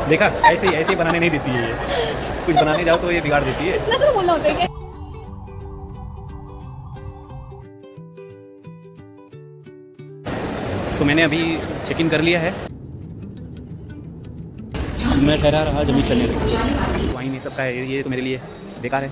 देखा, ऐसे ही बनाने नहीं देती है ये। कुछ बनाने जाओ तो ये बिगाड़ देती है। इतना तो बोलना होता है क्या? तो मैंने अभी चेक इन कर लिया है। मैं ठहरा रहा जमीन चलने लगी। वाइन ये सब का है, ये तो मेरे लिए बेकार है।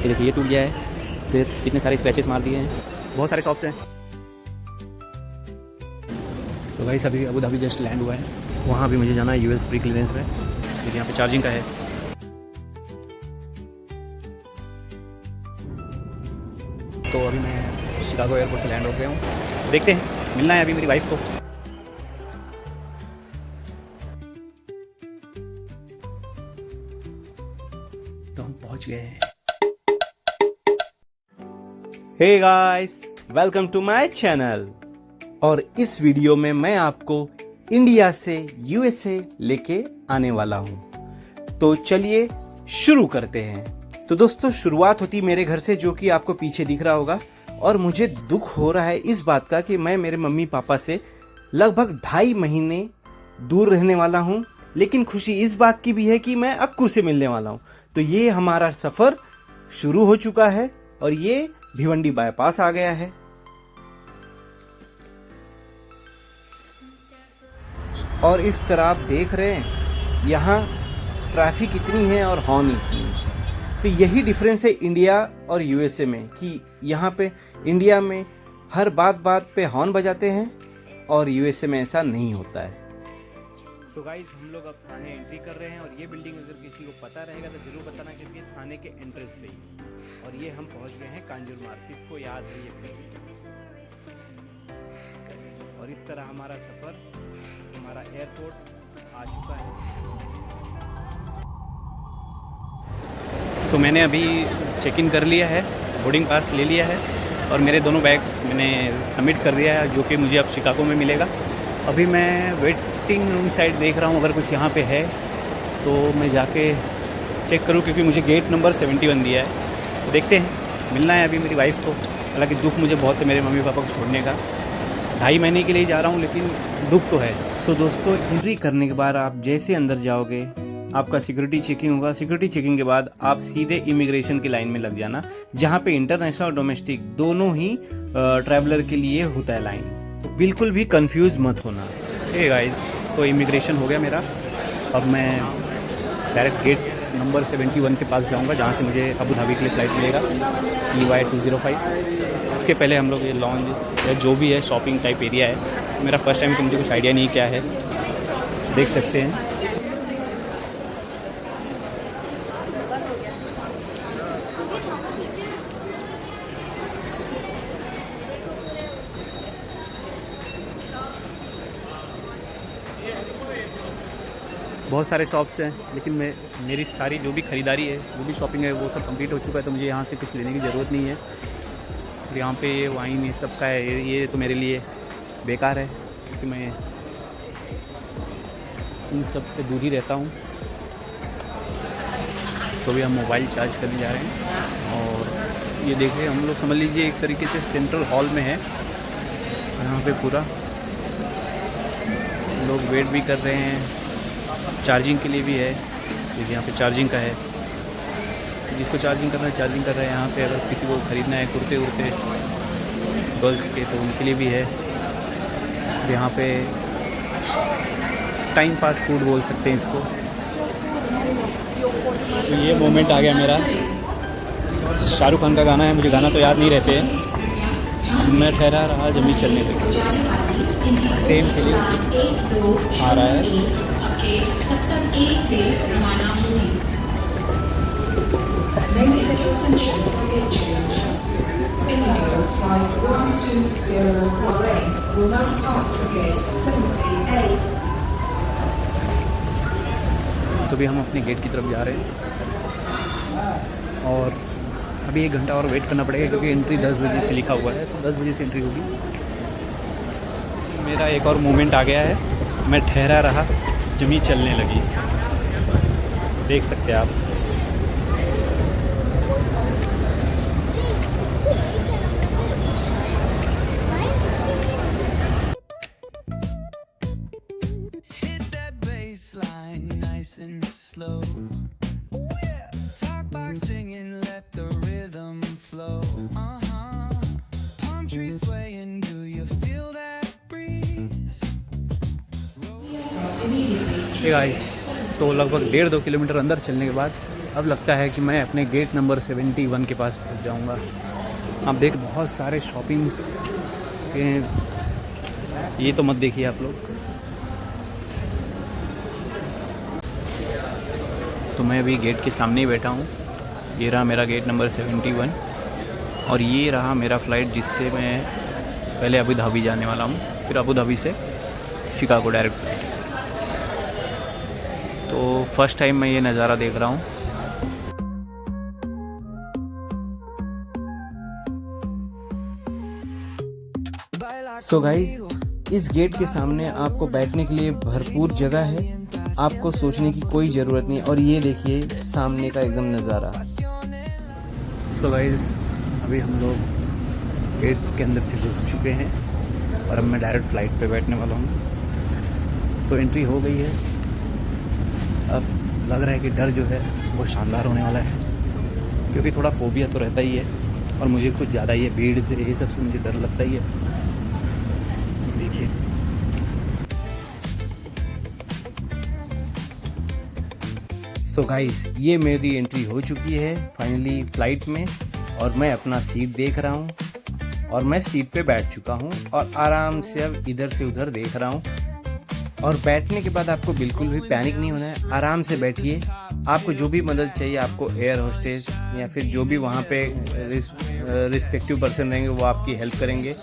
ये देखिए, ये टूट गया है। फिर इतने सारे स्क्रैचेस मार दिए हैं। बहुत सारे शॉप्स हैं। तो भाई अभी अबू धाबी जस्ट लैंड हुआ है। वहाँ भी मुझे जाना है यूएस प्री क्लियरेंस में। लेकिन यहाँ पे चार्जिंग का है। तो अभी मैं शिकागो एयरपोर्ट पे लैंड हो गया हूँ। देखते हैं, मिलना है अभी मेरी वाइफ को। तो हम पहुँच गए हैं। Hey guys, welcome to my channel. और इस वीडियो में मैं आपको इंडिया से यूएसए लेके आने वाला हूँ। तो चलिए शुरू करते हैं। तो दोस्तों, शुरुआत होती मेरे घर से, जो कि आपको पीछे दिख रहा होगा। और मुझे दुख हो रहा है इस बात का कि मैं मेरे मम्मी पापा से लगभग 2.5 महीने दूर रहने वाला हूँ। लेकिन खुशी इस बात की भी है कि मैं अक्कू से मिलने वाला हूँ। तो ये हमारा सफ़र शुरू हो चुका है और ये भिवंडी बाईपास आ गया है। और इस तरह आप देख रहे हैं, यहाँ ट्रैफिक इतनी है और हॉर्न इतनी है। तो यही डिफरेंस है इंडिया और यूएसए में, कि यहाँ पे इंडिया में हर बात पे हॉर्न बजाते हैं और यूएसए में ऐसा नहीं होता है। सो गाइस, हम लोग अब थाने एंट्री कर रहे हैं। और ये बिल्डिंग अगर किसी को पता रहेगा तो जरूर बताना, क्योंकि थाने के एंट्रेंस पे ही। और ये हम पहुंच गए हैं कांजूर मार्ग। किसको याद है ये बिल्डिंग? और इस तरह हमारा सफ़र, हमारा एयरपोर्ट आ चुका है। सो मैंने अभी चेक इन कर लिया है, बोर्डिंग पास ले लिया है और मेरे दोनों बैग्स मैंने सबमिट कर दिया है, जो कि मुझे अब शिकागो में मिलेगा। अभी मैं वेटिंग रूम साइड देख रहा हूँ, अगर कुछ यहाँ पे है तो मैं जाके चेक करूँ, क्योंकि मुझे गेट नंबर 71 दिया है। तो देखते हैं, मिलना है अभी मेरी वाइफ को। हालांकि दुख मुझे बहुत है मेरे मम्मी पापा को छोड़ने का। 2.5 महीने के लिए जा रहा हूँ, लेकिन दुख तो है। सो दोस्तों, एंट्री करने के बाद आप जैसे अंदर जाओगे, आपका सिक्योरिटी चेकिंग होगा। सिक्योरिटी चेकिंग के बाद आप सीधे इमिग्रेशन की लाइन में लग जाना, जहाँ पे इंटरनेशनल और डोमेस्टिक दोनों ही ट्रैवलर के लिए होता है लाइन। तो बिल्कुल भी कंफ्यूज मत होना। हे गाइस, तो इमिग्रेशन हो गया मेरा। अब मैं डायरेक्ट गेट नंबर 71 के पास जाऊंगा, जहाँ से मुझे अबू धाबी के लिए फ़्लाइट मिलेगा, EY205। इसके पहले हम लोग ये लॉन्ज या जो भी है शॉपिंग टाइप एरिया है। मेरा फर्स्ट टाइम, तो मुझे कुछ आइडिया नहीं क्या है, देख सकते हैं। बहुत सारे शॉप्स हैं, लेकिन मेरी सारी जो भी ख़रीदारी है, जो भी शॉपिंग है, वो सब कंप्लीट हो चुका है। तो मुझे यहाँ से कुछ लेने की ज़रूरत नहीं है। और यहाँ पे ये वाइन ये सब का है, ये तो मेरे लिए बेकार है, क्योंकि मैं इन सब से दूर ही रहता हूँ। तो भी हम मोबाइल चार्ज करने जा रहे हैं। और ये देखिए, हम लोग समझ लीजिए एक तरीके से सेंट्रल हॉल में है। यहाँ पे पूरा लोग वेट भी कर रहे हैं, चार्जिंग के लिए भी है। देखिए यहाँ पे चार्जिंग का है, जिसको चार्जिंग करना है चार्जिंग कर रहे हैं। यहाँ पे अगर किसी को ख़रीदना है कुर्ते उर्ते गर्ल्स के, तो उनके लिए भी है। यहाँ पे टाइम पास फूड बोल सकते हैं इसको। तो ये मोमेंट आ गया मेरा। शाहरुख खान का गाना है, मुझे गाना तो याद नहीं रहते हैं। मैं ठहरा रहा जमीन चलने लगी, सेम फीलिंग आ रहा है। तो भी हम अपने गेट की तरफ जा रहे हैं और अभी 1 घंटा और वेट करना पड़ेगा, क्योंकि एंट्री 10 बजे से लिखा हुआ है। तो 10 बजे से एंट्री होगी। मेरा एक और मोमेंट आ गया है, मैं ठहरा रहा जमी चलने लगी, देख सकते हैं आप। हे गाइस, तो लगभग 1.5-2 किलोमीटर अंदर चलने के बाद अब लगता है कि मैं अपने गेट नंबर 71 के पास पहुंच जाऊंगा। आप देख बहुत सारे शॉपिंग्स के, ये तो मत देखिए आप लोग। तो मैं अभी गेट के सामने ही बैठा हूँ। ये रहा मेरा गेट नंबर 71 और ये रहा मेरा फ़्लाइट जिससे मैं पहले अबू धाबी जाने वाला हूँ, फिर अबू धाबी से शिकागो डायरेक्ट फ्लाइट। तो फर्स्ट टाइम मैं ये नज़ारा देख रहा हूँ। सो गाइस, इस गेट के सामने आपको बैठने के लिए भरपूर जगह है, आपको सोचने की कोई ज़रूरत नहीं। और ये देखिए सामने का एकदम नज़ारा। सो गाइस, अभी हम लोग गेट के अंदर से घुस चुके हैं और अब मैं डायरेक्ट फ़्लाइट पे बैठने वाला हूँ। तो एंट्री हो गई है। अब लग रहा है कि डर जो है वो शानदार होने वाला है, क्योंकि थोड़ा फोबिया तो रहता ही है और मुझे कुछ ज़्यादा ही है, भीड़ से ये सब से मुझे डर लगता ही है। देखिए सो गाइस, ये मेरी एंट्री हो चुकी है फाइनली फ़्लाइट में और मैं अपना सीट देख रहा हूँ और मैं सीट पे बैठ चुका हूँ और आराम से अब इधर से उधर देख रहा हूँ। और बैठने के बाद आपको बिल्कुल भी पैनिक नहीं होना है, आराम से बैठिए। आपको जो भी मदद चाहिए, आपको एयर होस्टेस या फिर जो भी वहाँ पे रिस्पेक्टिव पर्सन रहेंगे वो आपकी हेल्प करेंगे।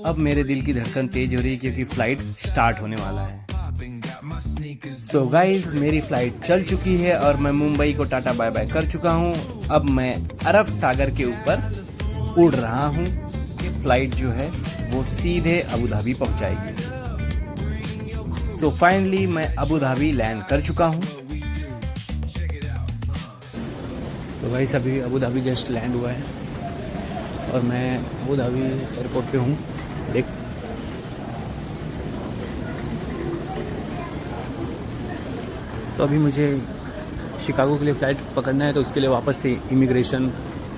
अब मेरे दिल की धड़कन तेज़ हो रही है क्योंकि फ़्लाइट स्टार्ट होने वाला है। सो गाइस, मेरी फ़्लाइट चल चुकी है और मैं मुंबई को टाटा बाय बाय कर चुका हूँ। अब मैं अरब सागर के ऊपर उड़ रहा हूँ। फ़्लाइट जो है वो सीधे अबू धाबी पहुँचाएगी। सो फाइनली मैं अबू धाबी लैंड कर चुका हूँ। तो भाई अभी अबू धाबी जस्ट लैंड हुआ है और मैं अबू धाबी एयरपोर्ट पे हूँ। देख, तो अभी मुझे शिकागो के लिए फ़्लाइट पकड़ना है, तो इसके लिए वापस से इमिग्रेशन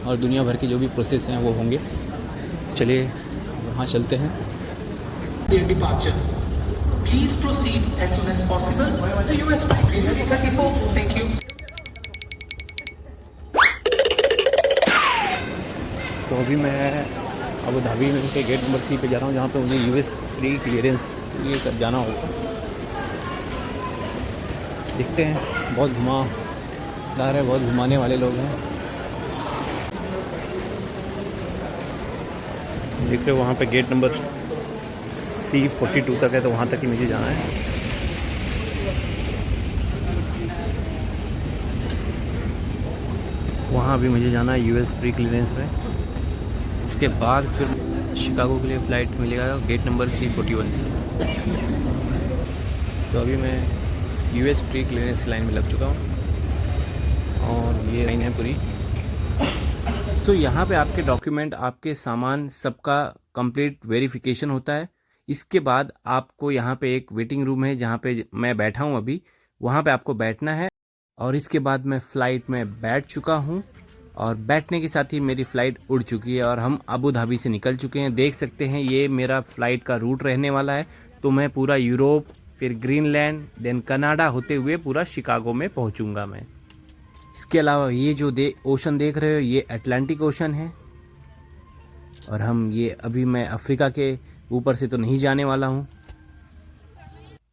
और दुनिया भर के जो भी प्रोसेस हैं वो होंगे। चलिए वहाँ चलते हैं। Their departure. Please proceed as soon as possible to US flight C-34. Thank you. तो अभी मैं अबू धाबी में के गेट नंबर C पे जा रहा हूँ, जहाँ पे मुझे US प्री क्लियरेंस के लिए जाना होगा। देखते हैं, बहुत घुमादार है, बहुत घुमाने वाले लोग हैं। देखते हो वहाँ पे गेट नंबर C42 तक है, तो वहाँ तक ही मुझे जाना है। वहाँ अभी मुझे जाना है US प्री क्लियरेंस में। उसके बाद फिर शिकागो के लिए फ़्लाइट मिलेगा गेट नंबर C41 से। तो अभी मैं US प्री क्लियरेंस लाइन में लग चुका हूँ और ये लाइन है पूरी। सो यहाँ पे आपके डॉक्यूमेंट, आपके सामान सबका कंप्लीट वेरिफिकेशन होता है। इसके बाद आपको यहाँ पे एक वेटिंग रूम है जहाँ पे मैं बैठा हूँ अभी, वहाँ पे आपको बैठना है। और इसके बाद मैं फ़्लाइट में बैठ चुका हूँ और बैठने के साथ ही मेरी फ़्लाइट उड़ चुकी है और हम अबू धाबी से निकल चुके हैं। देख सकते हैं ये मेरा फ़्लाइट का रूट रहने वाला है। तो मैं पूरा यूरोप, फिर ग्रीनलैंड, देन कनाडा होते हुए पूरा शिकागो में पहुँचूँगा मैं। इसके अलावा ये जो ओशन देख रहे हो, ये अटलांटिक ओशन है। और हम ये मैं अफ्रीका के ऊपर से तो नहीं जाने वाला हूँ।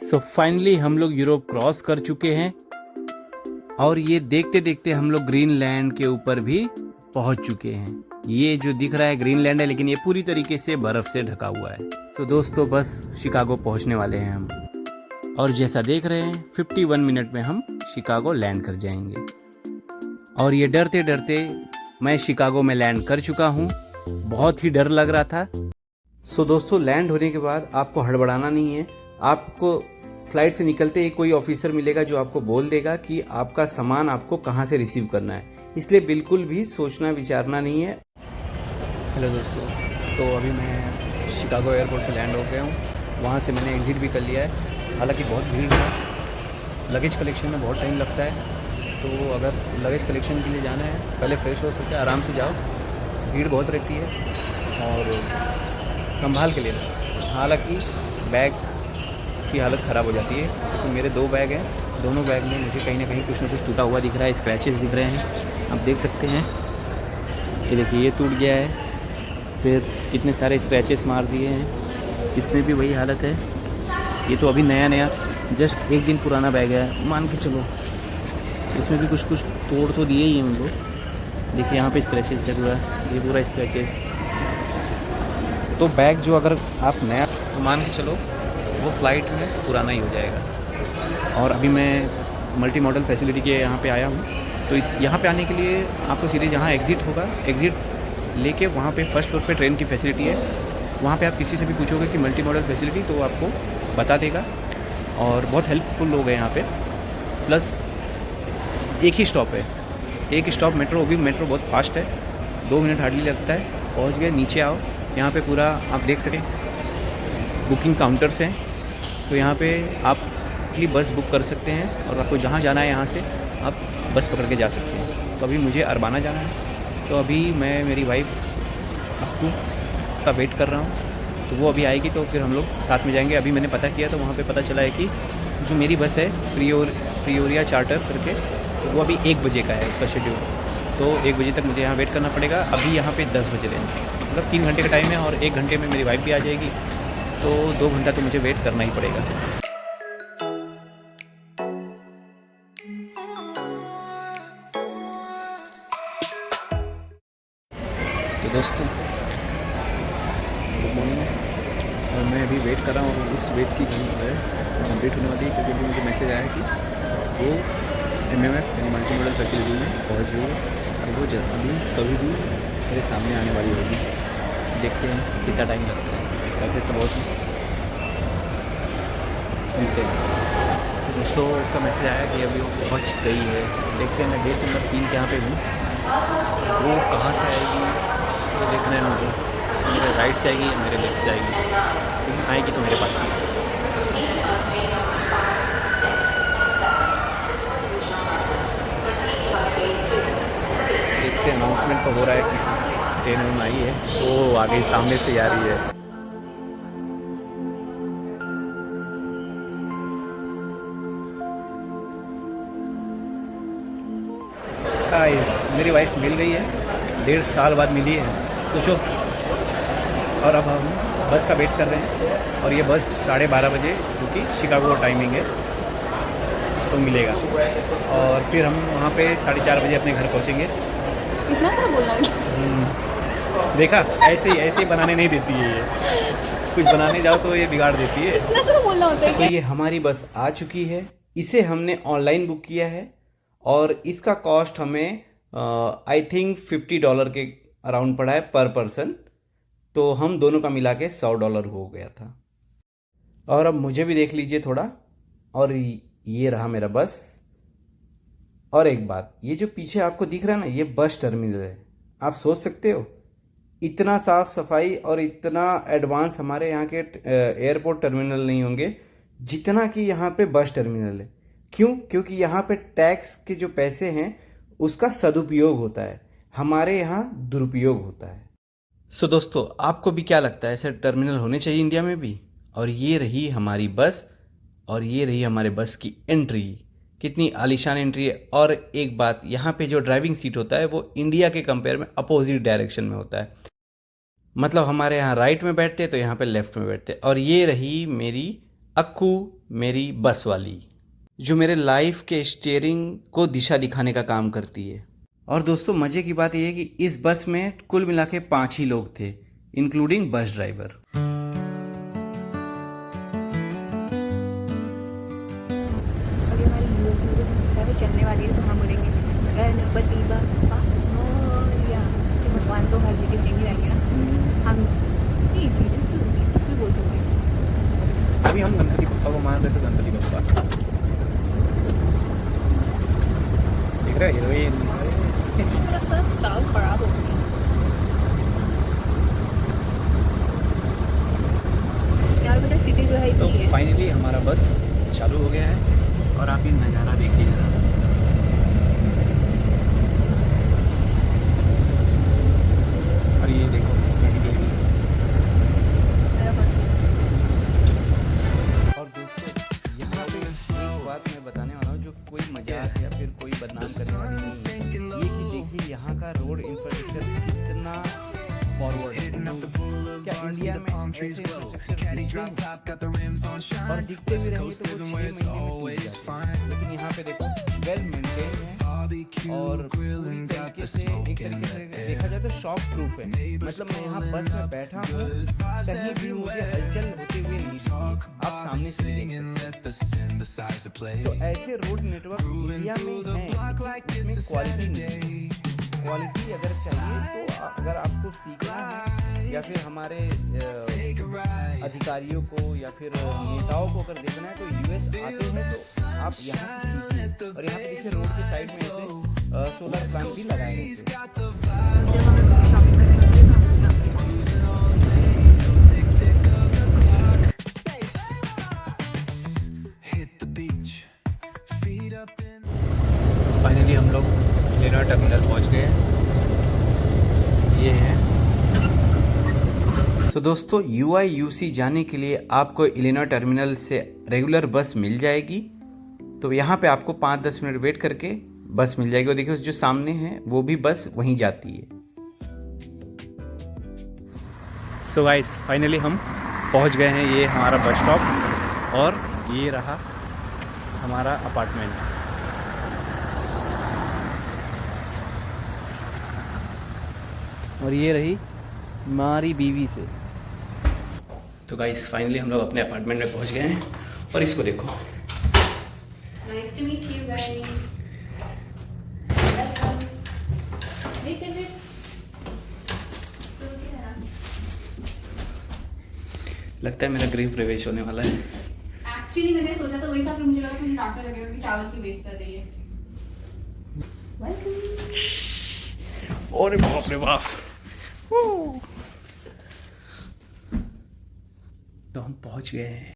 सो फाइनली हम लोग यूरोप क्रॉस कर चुके हैं और ये देखते देखते हम लोग ग्रीनलैंड के ऊपर भी पहुंच चुके हैं। ये जो दिख रहा है ग्रीनलैंड है, लेकिन ये पूरी तरीके से बर्फ से ढका हुआ है। तो दोस्तों बस शिकागो पहुंचने वाले हैं हम और जैसा देख रहे हैं 51 मिनट में हम शिकागो लैंड कर जाएंगे। और ये डरते डरते मैं शिकागो में लैंड कर चुका हूँ। बहुत ही डर लग रहा था। सो दोस्तों, लैंड होने के बाद आपको हड़बड़ाना नहीं है। आपको फ्लाइट से निकलते ही कोई ऑफिसर मिलेगा जो आपको बोल देगा कि आपका सामान आपको कहाँ से रिसीव करना है, इसलिए बिल्कुल भी सोचना विचारना नहीं है। हेलो दोस्तों, तो अभी मैं शिकागो एयरपोर्ट पे लैंड हो गया हूँ वहाँ से मैंने एग्ज़िट भी कर लिया है। हालांकि बहुत भीड़ था, लगेज कलेक्शन में बहुत टाइम लगता है, तो अगर लगेज कलेक्शन के लिए जाना है पहले फ्रेश हो सकते आराम से जाओ, भीड़ बहुत रहती है और संभाल के लेना। हालांकि बैग की हालत ख़राब हो जाती है, क्योंकि मेरे 2 बैग हैं, दोनों बैग में मुझे कहीं ना कहीं कुछ ना कुछ टूटा हुआ दिख रहा है, स्क्रैचेस दिख रहे हैं। आप देख सकते हैं कि देखिए ये टूट गया है, फिर कितने सारे स्क्रैचेस मार दिए हैं, इसमें भी वही हालत है। ये तो अभी नया जस्ट 1 दिन पुराना बैग है, मान के चलो। इसमें भी कुछ तोड़ तो दिए ही हैं उनको। देखिए यहाँ पे स्क्रैचेस है पूरा, ये पूरा स्क्रैचेस। तो बैग जो अगर आप नया तो मान के चलो वो फ़्लाइट में पुराना ही हो जाएगा। और अभी मैं मल्टी मॉडल फैसिलिटी के यहाँ पे आया हूँ, तो इस यहाँ पे आने के लिए आपको सीधे जहाँ एग्ज़िट होगा, एग्ज़िट लेके वहाँ पे फर्स्ट फ्लोर पे ट्रेन की फैसिलिटी है। वहाँ पे आप किसी से भी पूछोगे कि मल्टी मॉडल फैसिलिटी, तो आपको बता देगा और बहुत हेल्पफुल लोग हैं यहाँ पे। प्लस एक ही स्टॉप है, एक स्टॉप मेट्रो, भी मेट्रो बहुत फास्ट है, 2 मिनट हार्डली लगता है, पहुँच गए। नीचे आओ, यहाँ पे पूरा आप देख सकें बुकिंग काउंटर्स हैं, तो यहाँ पे आप अपनी बस बुक कर सकते हैं और आपको जहाँ जाना है यहाँ से आप बस पकड़ के जा सकते हैं। तो अभी मुझे अरबाना जाना है, तो अभी मैं मेरी वाइफ अक्कू का वेट कर रहा हूँ, तो वो अभी आएगी तो फिर हम लोग साथ में जाएंगे। अभी मैंने पता किया तो वहाँ पे पता चला है कि जो मेरी बस है प्रियोरिया चार्टर करके, तो वो अभी 1 बजे का है उसका शेड्यूल, तो 1 बजे तक मुझे यहाँ वेट करना पड़ेगा। अभी यहाँ पे 10 बज रहे हैं, मतलब 3 घंटे का टाइम है और 1 घंटे में मेरी वाइफ भी आ जाएगी, तो 2 घंटा तो मुझे वेट करना ही पड़ेगा। तो दोस्तों गुड मॉर्निंग, और मैं अभी वेट कर रहा हूँ, और उस वेट की कंप्लीट होने वाली है, क्योंकि अभी मुझे मैसेज आया कि वो MMF यानी मल्टी मॉडल फैसिलिटी में पहुँच गई है और वो अभी कभी भी मेरे सामने आने वाली होगी। देखते हैं कितना टाइम लगता है, सर तो बहुत मिलते हैं। तो दोस्तों उसका मैसेज आया कि अभी वो पहुँच गई है। देखते हैं, मैं गेट नंबर 3 के यहाँ पे हूँ, वो कहाँ से आएगी तो देखना है मुझे, मेरे राइट से आएगी या मेरे लेफ्ट से आएगी, लेकिन आएगी तो मेरे पास ही। देखते हैं, अनाउंसमेंट तो हो रहा है कि ट्रेन आई है, वो आगे सामने से आ रही है। गाइस मेरी वाइफ मिल गई है, 1.5 साल बाद मिली है, सोचो। और अब हम बस का वेट कर रहे हैं, और ये बस 12:30 बजे, जो कि शिकागो टाइमिंग है, तो मिलेगा। और फिर हम वहाँ पे 4:30 बजे अपने घर पहुँचेंगे। इतना सारा बोलना है? देखा, ऐसे ही बनाने नहीं देती है ये, कुछ बनाने जाओ तो ये बिगाड़ देती है। इतना सारा बोलना होता है? तो ये हमारी बस आ चुकी है, इसे हमने ऑनलाइन बुक किया है और इसका कॉस्ट हमें आई थिंक $50 के अराउंड पड़ा है पर पर्सन, तो हम दोनों का मिला के $100 हो गया था। और अब मुझे भी देख लीजिए थोड़ा, और ये रहा मेरा बस। और एक बात, ये जो पीछे आपको दिख रहा है ना, ये बस टर्मिनल है। आप सोच सकते हो इतना साफ सफाई और इतना एडवांस हमारे यहाँ के एयरपोर्ट टर्मिनल नहीं होंगे जितना कि यहाँ पे बस टर्मिनल है। क्यों? क्योंकि यहाँ पे टैक्स के जो पैसे हैं उसका सदुपयोग होता है, हमारे यहाँ दुरुपयोग होता है। सो दोस्तों, आपको भी क्या लगता है, ऐसे टर्मिनल होने चाहिए इंडिया में भी? और ये रही हमारी बस, और ये रही हमारे बस की एंट्री। कितनी आलीशान एंट्री है। और एक बात, यहाँ पे जो ड्राइविंग सीट होता है वो इंडिया के कंपेयर में अपोजिट डायरेक्शन में होता है, मतलब हमारे यहाँ राइट में बैठते तो यहाँ पे लेफ्ट में बैठते। और ये रही मेरी अक्कू, मेरी बस वाली, जो मेरे लाइफ के स्टीयरिंग को दिशा दिखाने का काम करती है। और दोस्तों मज़े की बात यह है कि इस बस में कुल मिला के 5 ही लोग थे, इंक्लूडिंग बस ड्राइवर। अभी हमारी यूएस में बहुत सारे चलने वाली है, तो हम बोलेंगे गणपति बप्पा मोरया, तो भगवान तो हर जगह सेम ही रहेंगे ना। हम नहीं जीसस भी बोल सकते हैं। अभी हम गणपति बप्पा को मान रहे थे, गणपति बप्पा दिख रहा है हीरोइन। थोड़ा सा स्टाइल खराब हो गई। यहाँ का रोड इंफ्रास्ट्रक्चर कितना फॉरवर्ड है। क्या इंडिया में ऐसे इंफ्रास्ट्रक्चर दिखते हैं? और दिखते भी रहेंगे तो वो 6 महीने में टूट जाते हैं। लेकिन यहाँ पे देखो वेल मेंटेन है और पूरी तरीके से एक तरीके से देखा जाए तो शॉक प्रूफ है। मतलब मैं यहाँ बस में बैठा हूँ, कहीं भी मुझे हलचल होते हुए नहीं दिखी। आप सामने से देख सकते हैं। तो ऐसे रोड नेटवर्क इंडिया में हैं, इसमें क्वालिटी नहीं। क्वालिटी अगर चाहिए तो अगर आपको सीखना है या फिर हमारे अधिकारियों को या फिर नेताओं को अगर देखना है तो यूएस आते हैं तो आप यहाँ से सीखिए। और यहाँ पे देखिए रोड के साइड में ऐसे सोलर प्लांट भी लगाए गए थे। फाइनली हम लोग इलिनॉय टर्मिनल पहुंच गए हैं। ये है। तो दोस्तों UIUC जाने के लिए आपको इलिनॉय टर्मिनल से रेगुलर बस मिल जाएगी। तो यहाँ पे आपको 5-10 मिनट वेट करके बस मिल जाएगी। और देखिए जो सामने है वो भी बस वहीं जाती है। सो गाइस फाइनली हम पहुंच गए हैं। ये हमारा बस स्टॉप और ये रहा हमारा अपार्टमेंट। और ये रही हमारी बीवी से। तो गाइस फाइनली हम लोग अपने अपार्टमेंट में पहुंच गए हैं और इसको देखो। Nice to meet you guys. Welcome. Wait. लगता है मेरा गृह प्रवेश होने वाला है। Actually मैंने सोचा तो वही था, फिर मुझे लगा तुम डांटने लगे हो कि चावल की वेस्ट कर रही है। Welcome. और बाप रे बाप। तो हम पहुंच गए हैं।